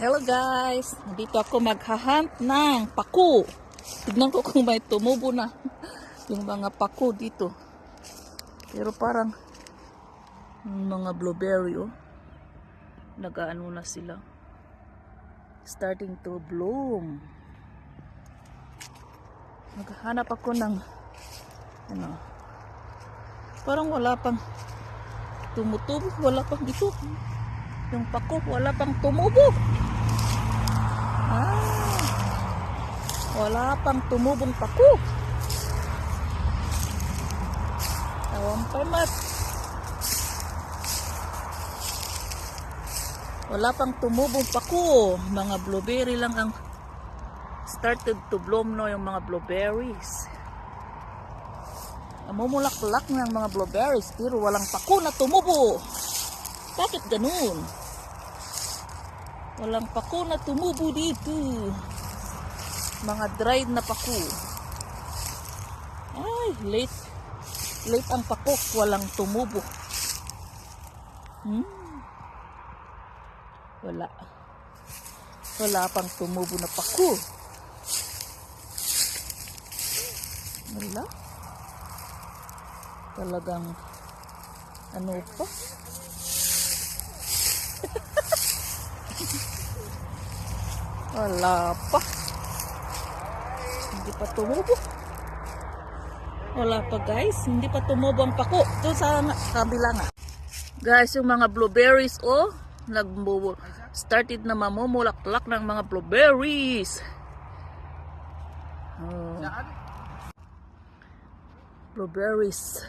Hello guys! Dito ako maghahunt ng paku. Tignan ko kung may tumubo na yung mga paku dito. Pero parang mga blueberry nag-aano na sila. Starting to bloom. Maghahanap ako ng parang wala pang tumutubo, wala pang ito. Yung paku wala pang tumubo. Wala pang tumubong paku. Tawang pamat. Wala pang tumubong paku. Mga blueberry lang ang started to bloom yung mga blueberries. Namumulak-lak ng mga blueberries pero walang paku na tumubo. Bakit ganun? Walang paku na tumubo dito. Mga dried na paku. Ay, late ang paku, walang tumubo. Wala pang tumubo na paku. Wala. Talagang ano pa? Wala pa. Hindi pa tumubo. Wala pa guys. Hindi pa tumubo ang paku. Doon sa kabila nga. Guys, yung mga blueberries started na mamumulak-lak ng mga blueberries. Blueberries.